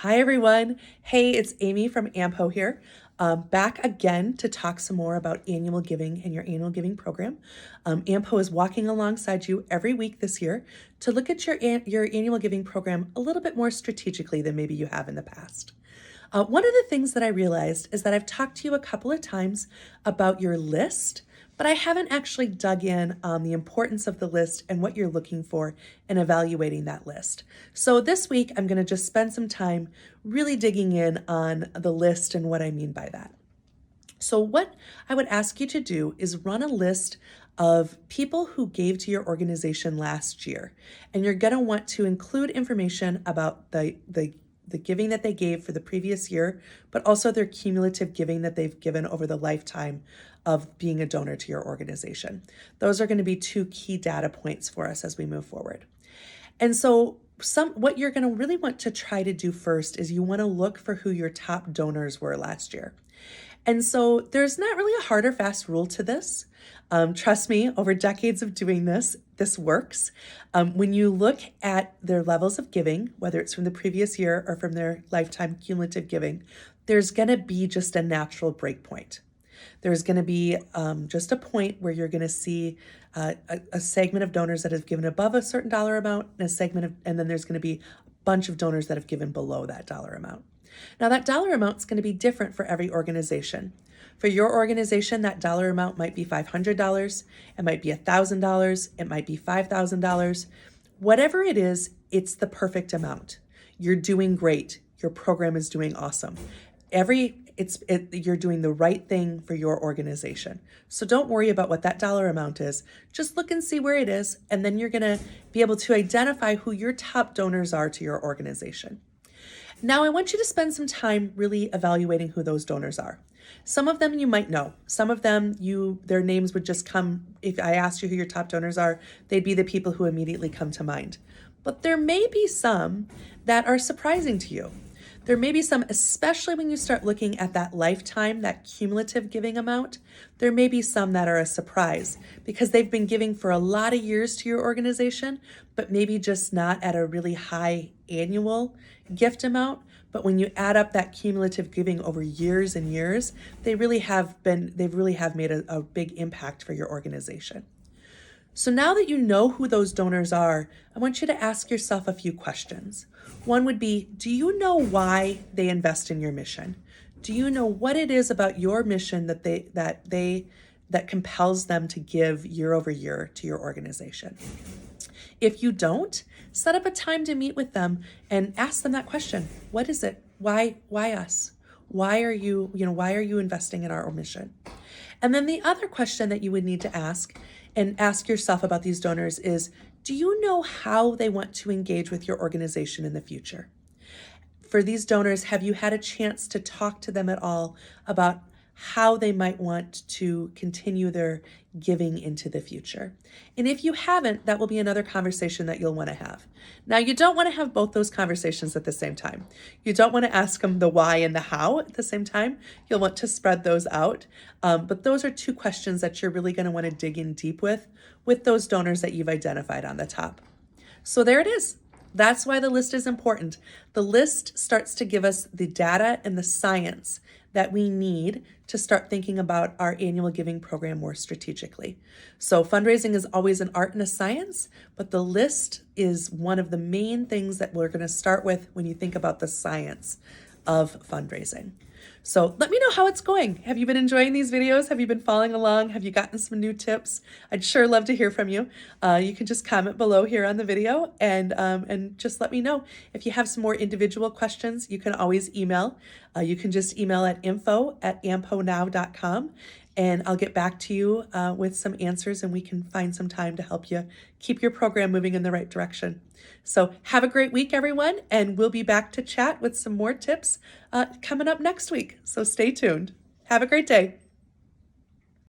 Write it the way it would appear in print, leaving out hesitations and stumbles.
Hi, everyone. Hey, it's Amy from AMPO here. Back again to talk some more about annual giving and your annual giving program. AMPO is walking alongside you every week this year to look at your annual giving program a little bit more strategically than maybe you have in the past. One of the things that I realized is that I've talked to you a couple of times about your list, but I haven't actually dug in on the importance of the list and what you're looking for in evaluating that list. So this week, I'm going to just spend some time really digging in on the list and what I mean by that. So what I would ask you to do is run a list of people who gave to your organization last year. And you're going to want to include information about the giving that they gave for the previous year, but also their cumulative giving that they've given over the lifetime of being a donor to your organization. Those are going to be two key data points for us as we move forward. And so what you're going to really want to try to do first is you want to look for who your top donors were last year. And so there's not really a hard or fast rule to this. Trust me, over decades of doing this works. When you look at their levels of giving, whether it's from the previous year or from their lifetime cumulative giving, there's going to be just a natural break point. There's going to be just a point where you're going to see a segment of donors that have given above a certain dollar amount, and then there's going to be a bunch of donors that have given below that dollar amount. Now, that dollar amount is going to be different for every organization. For your organization, that dollar amount might be $500, it might be $1,000, it might be $5,000. Whatever it is, it's the perfect amount. You're doing great. Your program is doing awesome. You're doing the right thing for your organization. So don't worry about what that dollar amount is. Just look and see where it is, and then you're going to be able to identify who your top donors are to your organization. Now, I want you to spend some time really evaluating who those donors are. Some of them you might know. Some of them, their names would just come, if I asked you who your top donors are, they'd be the people who immediately come to mind. But there may be some that are surprising to you. There may be some, especially when you start looking at that lifetime, that cumulative giving amount, there may be some that are a surprise because they've been giving for a lot of years to your organization, but maybe just not at a really high annual gift amount. But when you add up that cumulative giving over years and years, they really have made a big impact for your organization. So now that you know who those donors are, I want you to ask yourself a few questions. One would be, do you know why they invest in your mission? Do you know what it is about your mission that compels them to give year over year to your organization? If you don't, set up a time to meet with them and ask them that question. What is it? Why us? Why are you investing in our mission? And then the other question that you would need to ask yourself about these donors is, do you know how they want to engage with your organization in the future? For these donors, have you had a chance to talk to them at all about how they might want to continue their giving into the future? And if you haven't, that will be another conversation that you'll want to have. Now, you don't want to have both those conversations at the same time. You don't want to ask them the why and the how at the same time. You'll want to spread those out. But those are two questions that you're really going to want to dig in deep with those donors that you've identified on the top. So there it is. That's why the list is important. The list starts to give us the data and the science that we need to start thinking about our annual giving program more strategically. So fundraising is always an art and a science, but the list is one of the main things that we're going to start with when you think about the science of fundraising. So let me know how it's going. Have you been enjoying these videos? Have you been following along? Have you gotten some new tips? I'd sure love to hear from you. You can just comment below here on the video and just let me know. If you have some more individual questions, you can always email. You can just email at info@amponow.com and I'll get back to you with some answers and we can find some time to help you keep your program moving in the right direction. So have a great week, everyone, and we'll be back to chat with some more tips coming up next week. So stay tuned. Have a great day.